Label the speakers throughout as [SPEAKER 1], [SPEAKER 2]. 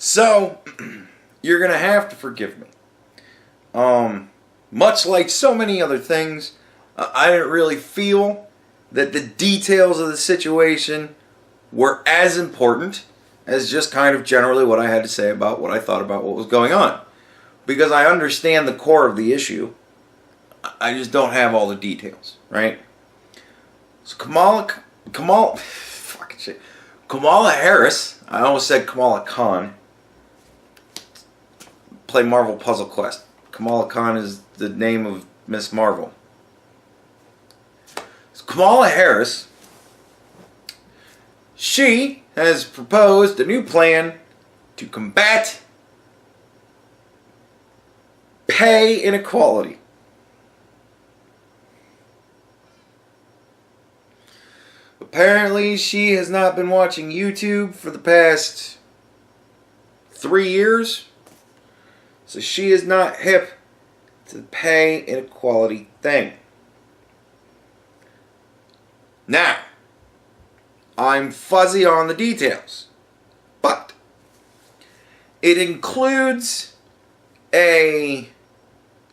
[SPEAKER 1] So, you're going to have to forgive me. Much like so many other things, I didn't really feel that the details of the situation were as important as just kind of generally what I had to say about what I thought about what was going on. Because I understand the core of the issue. I just don't have all the details, right? So Kamala Harris, I almost said Kamala Khan, play Marvel Puzzle Quest. Kamala Khan is the name of Miss Marvel. So Kamala Harris, she has proposed a new plan to combat pay inequality. Apparently, she has not been watching YouTube for the past 3 years. So she is not hip to the pay inequality thing. Now, I'm fuzzy on the details. But it includes a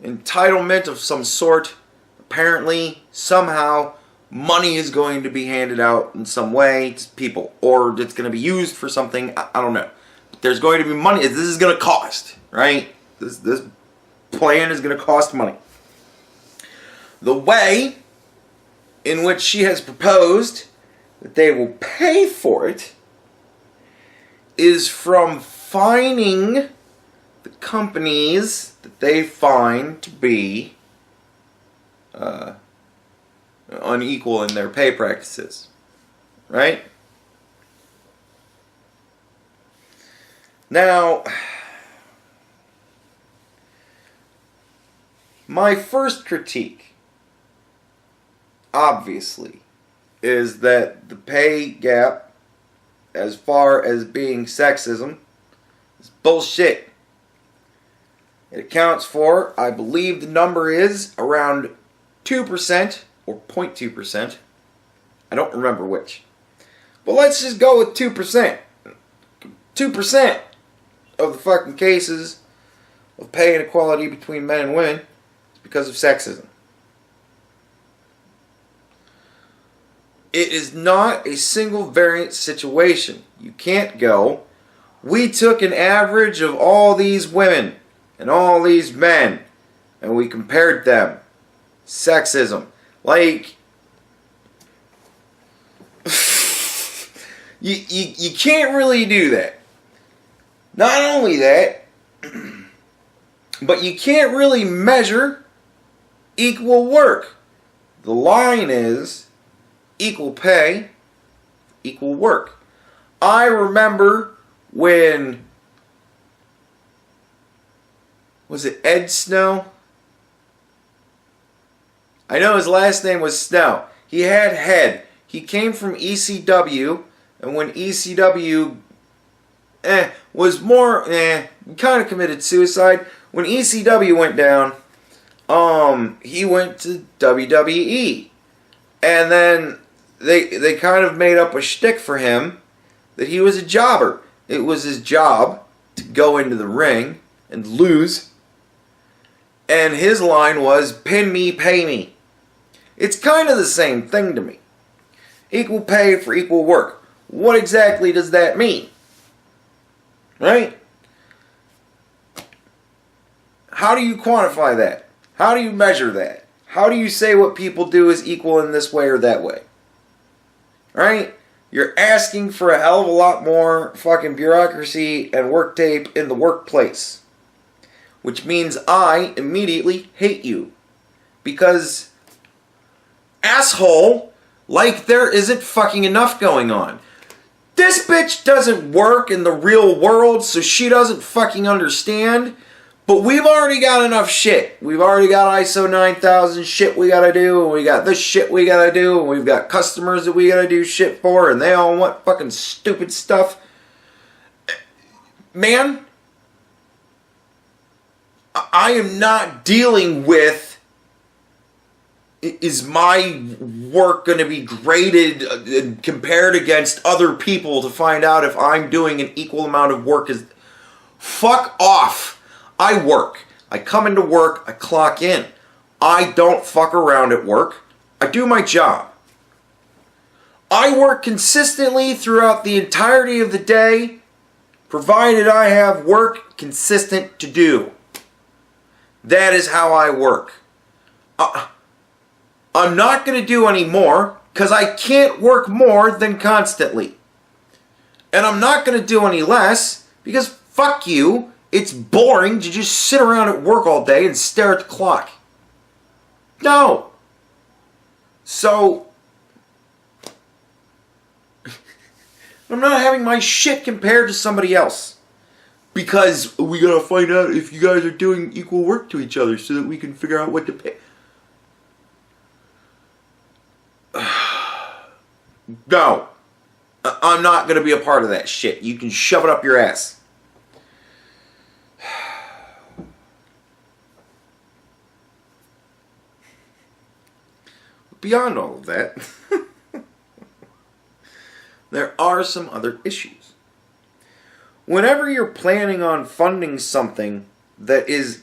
[SPEAKER 1] entitlement of some sort. Apparently, somehow, money is going to be handed out in some way to people, or it's going to be used for something. I don't know. But there's going to be money. This is going to cost, right? This plan is going to cost money. The way in which she has proposed that they will pay for it is from fining the companies that they find to be unequal in their pay practices, right? Now, my first critique, obviously, is that the pay gap, as far as being sexism, is bullshit. It accounts for, I believe the number is around 2%. Or 0.2%. I don't remember which. But let's just go with 2%. 2% of the fucking cases of pay inequality between men and women is because of sexism. It is not a single variant situation. You can't go, we took an average of all these women and all these men and we compared them. Sexism. Like, you can't really do that. Not only that, but you can't really measure equal work. The line is equal pay, equal work. I remember when, was it Ed Snow? I know his last name was Snow. He had head. He came from ECW, and when ECW was more kind of committed suicide. When ECW went down, he went to WWE, and then they kind of made up a shtick for him that he was a jobber. It was his job to go into the ring and lose, and his line was "Pin me, pay me." It's kind of the same thing to me. Equal pay for equal work. What exactly does that mean? Right? How do you quantify that? How do you measure that? How do you say what people do is equal in this way or that way? Right? You're asking for a hell of a lot more fucking bureaucracy and work tape in the workplace. Which means I immediately hate you. Because asshole, like there isn't fucking enough going on. This bitch doesn't work in the real world, so she doesn't fucking understand. But we've already got enough shit. We've already got ISO 9000 shit we gotta do, and we got this shit we gotta do, and we've got customers that we gotta do shit for, and they all want fucking stupid stuff. Man, I am not dealing with, is my work going to be graded and compared against other people to find out if I'm doing an equal amount of work as... Fuck off. I work. I come into work. I clock in. I don't fuck around at work. I do my job. I work consistently throughout the entirety of the day, provided I have work consistent to do. That is how I work. I'm not going to do any more because I can't work more than constantly. And I'm not going to do any less because fuck you, it's boring to just sit around at work all day and stare at the clock. No. So, I'm not having my shit compared to somebody else. Because we gotta find out if you guys are doing equal work to each other so that we can figure out what to pay. No. I'm not gonna be a part of that shit. You can shove it up your ass. Beyond all of that, there are some other issues. Whenever you're planning on funding something that is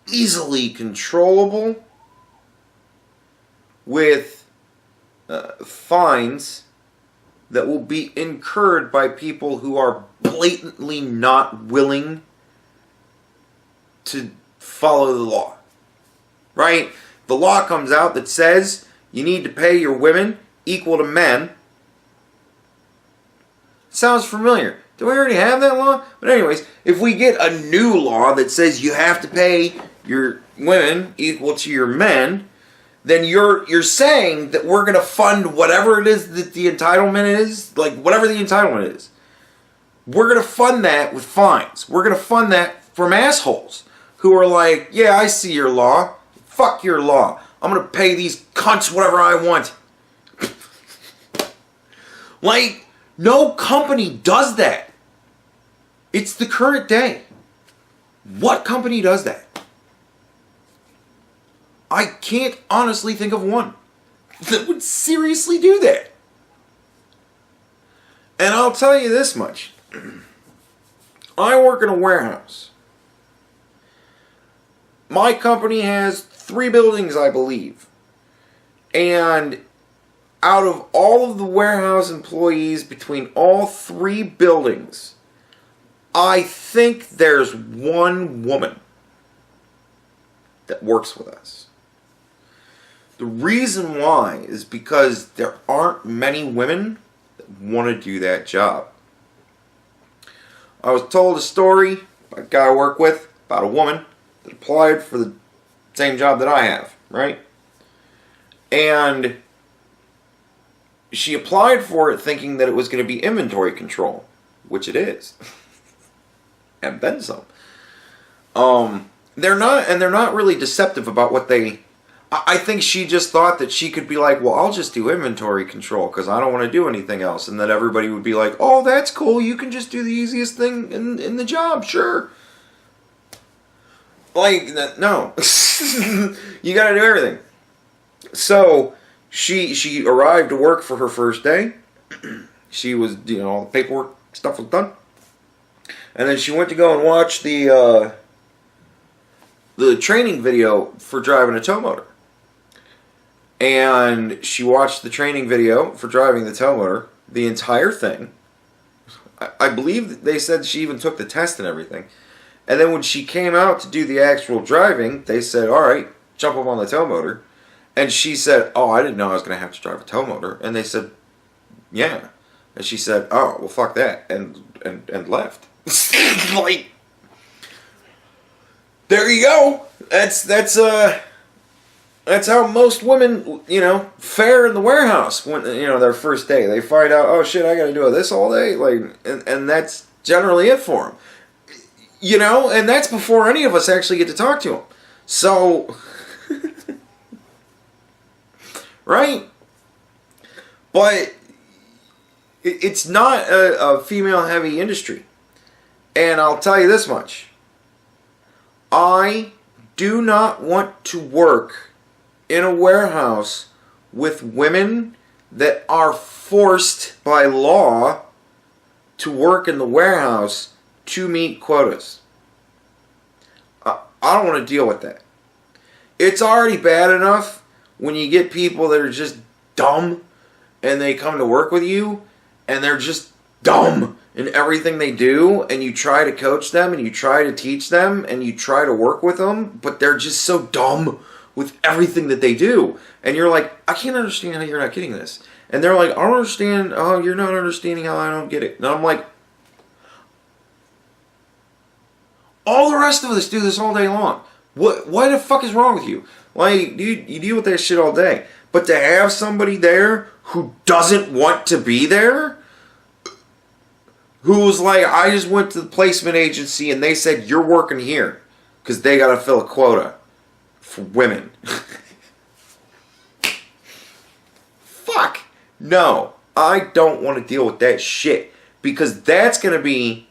[SPEAKER 1] easily controllable with fines that will be incurred by people who are blatantly not willing to follow the law, right? The law comes out that says you need to pay your women equal to men. Sounds familiar. Do we already have that law? But anyways, if we get a new law that says you have to pay your women equal to your men, then you're saying that we're going to fund whatever it is that the entitlement is, like whatever the entitlement is. We're going to fund that with fines. We're going to fund that from assholes who are like, yeah, I see your law. Fuck your law. I'm going to pay these cunts whatever I want. Like, no company does that. It's the current day. What company does that? I can't honestly think of one that would seriously do that. And I'll tell you this much. I work in a warehouse. My company has 3 buildings, I believe. And out of all of the warehouse employees between all 3 buildings, I think there's 1 woman that works with us. The reason why is because there aren't many women that want to do that job. I was told a story by a guy I work with about a woman that applied for the same job that I have, right? And she applied for it thinking that it was going to be inventory control, which it is. And then some. They're not really deceptive about what they... I think she just thought that she could be like, well, I'll just do inventory control because I don't want to do anything else. And that everybody would be like, oh, that's cool. You can just do the easiest thing in the job. Sure. Like, no. You got to do everything. So, she arrived to work for her first day. She was, all the paperwork stuff was done. And then she went to go and watch the training video for driving a tow motor. And she watched the training video for driving the tow motor, the entire thing. I believe they said she even took the test and everything. And then when she came out to do the actual driving, they said, all right, jump up on the tow motor. And she said, oh, I didn't know I was going to have to drive a tow motor. And they said, yeah. And she said, oh, well, fuck that. And left. Like, there you go. That's how most women, fare in the warehouse when, their first day. They find out, oh shit, I got to do this all day. Like, and that's generally it for them. And that's before any of us actually get to talk to them. So, right? But it's not a female-heavy industry. And I'll tell you this much. I do not want to work in a warehouse with women that are forced by law to work in the warehouse to meet quotas. I don't want to deal with that. It's already bad enough when you get people that are just dumb and they come to work with you and they're just dumb in everything they do, and you try to coach them and you try to teach them and you try to work with them, but they're just so dumb with everything that they do. And you're like, I can't understand how you're not getting this. And they're like, I don't understand. Oh, you're not understanding how I don't get it. And I'm like, all the rest of us do this all day long. What the fuck is wrong with you? Like, dude, you deal with that shit all day. But to have somebody there who doesn't want to be there, who's like, I just went to the placement agency and they said, you're working here because they got to fill a quota for women. Fuck. No, I don't want to deal with that shit because that's going to be...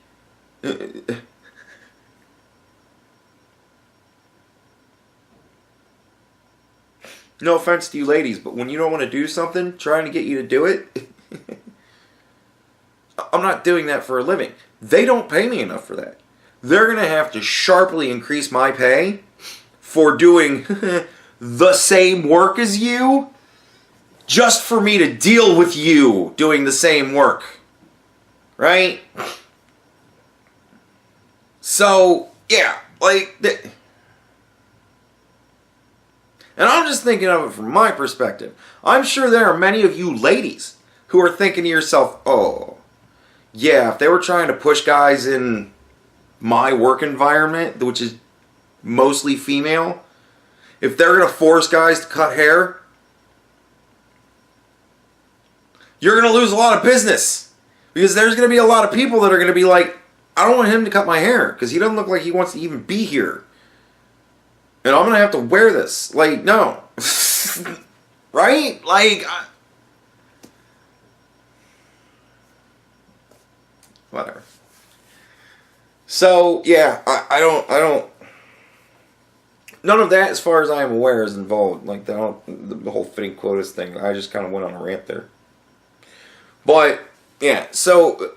[SPEAKER 1] No offense to you ladies, but when you don't want to do something, trying to get you to do it, I'm not doing that for a living. They don't pay me enough for that. They're going to have to sharply increase my pay for doing the same work as you, just for me to deal with you doing the same work. Right? So, yeah, like... And I'm just thinking of it from my perspective. I'm sure there are many of you ladies who are thinking to yourself, oh, yeah, if they were trying to push guys in my work environment, which is mostly female, if they're going to force guys to cut hair, you're going to lose a lot of business. Because there's going to be a lot of people that are going to be like, I don't want him to cut my hair because he doesn't look like he wants to even be here. And I'm going to have to wear this. Like, no. Right? Like, whatever. So, yeah, I don't, none of that, as far as I am aware, is involved. Like, the whole fitting quotas thing. I just kind of went on a rant there. But, yeah, so,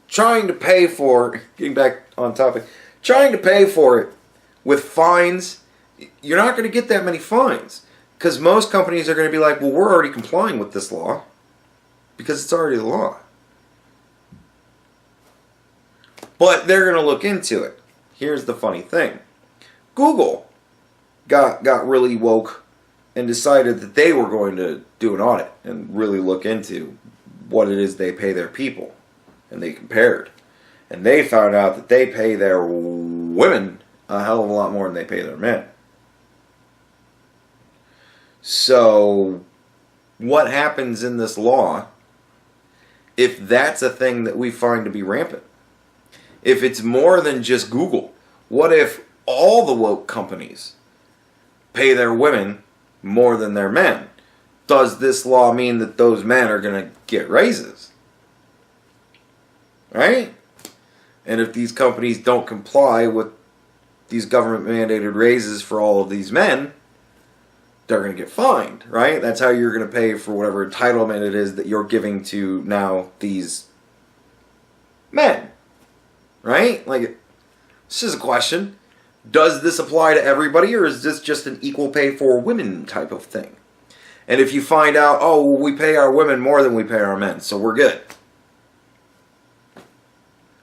[SPEAKER 1] trying to pay for, getting back on topic, trying to pay for it with fines, you're not going to get that many fines. Because most companies are going to be like, well, we're already complying with this law. Because it's already the law. But they're going to look into it. Here's the funny thing. Google got really woke and decided that they were going to do an audit and really look into what it is they pay their people. And they compared. And they found out that they pay their women a hell of a lot more than they pay their men. So, what happens in this law if that's a thing that we find to be rampant? If it's more than just Google, what if all the woke companies pay their women more than their men? Does this law mean that those men are going to get raises? Right? And if these companies don't comply with these government mandated raises for all of these men, they're going to get fined, right? That's how you're going to pay for whatever entitlement it is that you're giving to now these men, right? Like, this is a question. Does this apply to everybody, or is this just an equal pay for women type of thing? And if you find out, oh, we pay our women more than we pay our men, so we're good.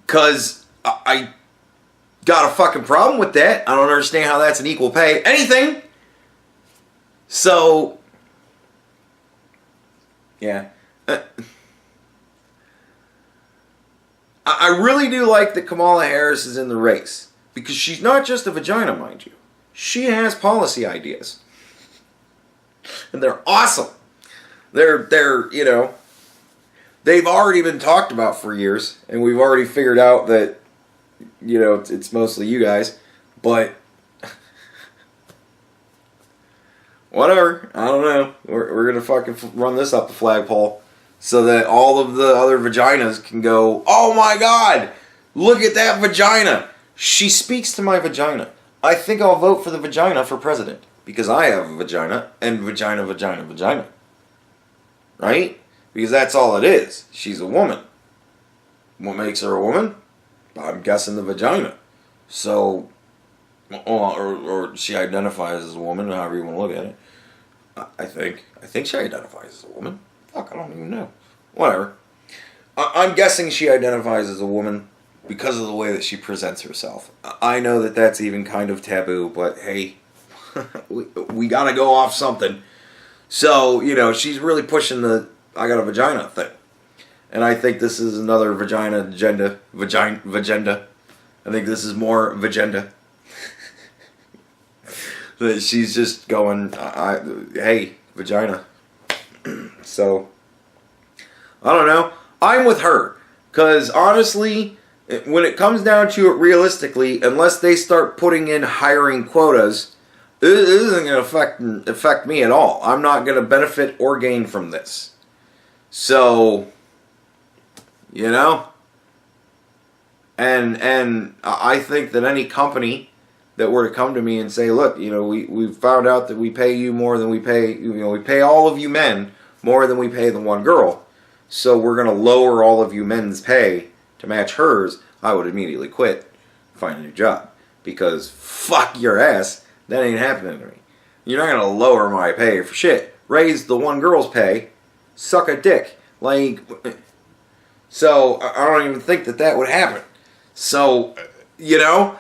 [SPEAKER 1] Because I got a fucking problem with that. I don't understand how that's an equal pay anything. So, yeah. I really do like that Kamala Harris is in the race. Because she's not just a vagina, mind you. She has policy ideas. And they're awesome. They're, you know, they've already been talked about for years. And we've already figured out that, you know, it's mostly you guys. But whatever. I don't know. We're going to fucking run this up the flagpole so that all of the other vaginas can go, oh my God, look at that vagina. She speaks to my vagina. I think I'll vote for the vagina for president because I have a vagina and vagina, vagina, vagina. Right? Because that's all it is. She's a woman. What makes her a woman? I'm guessing the vagina. So, or she identifies as a woman, however you want to look at it. I think she identifies as a woman. Fuck, I don't even know. Whatever. I'm guessing she identifies as a woman because of the way that she presents herself. I know that that's even kind of taboo, but hey, we gotta go off something. So, you know, she's really pushing the I got a vagina thing. And I think this is another vagina agenda. Vagenda. I think this is more vagenda. That she's just going, hey, vagina. So, I don't know. I'm with her. Because honestly, when it comes down to it realistically, unless they start putting in hiring quotas, it isn't going to affect me at all. I'm not going to benefit or gain from this. So, you know, and I think that any company that were to come to me and say, look, you know, we found out that we pay you more than we pay, you know, we pay all of you men more than we pay the one girl, so we're going to lower all of you men's pay to match hers, I would immediately quit, find a new job, because fuck your ass, that ain't happening to me. You're not going to lower my pay for shit. Raise the one girl's pay, suck a dick. Like, so I don't even think that would happen. So, you know,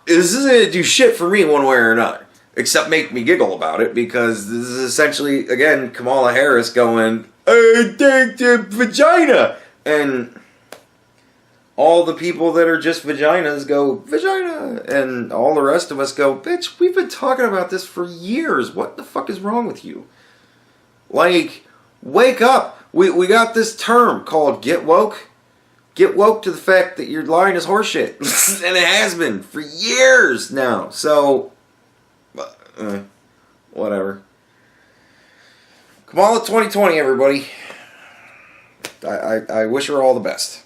[SPEAKER 1] this isn't going to do shit for me one way or another, except make me giggle about it, because this is essentially, again, Kamala Harris going, I take the vagina, and all the people that are just vaginas go, vagina, and all the rest of us go, bitch, we've been talking about this for years. What the fuck is wrong with you? Like, wake up. We got this term called get woke. Get woke to the fact that your line is horseshit. And it has been for years now. So, whatever. Kamala 2020, everybody. I wish her all the best.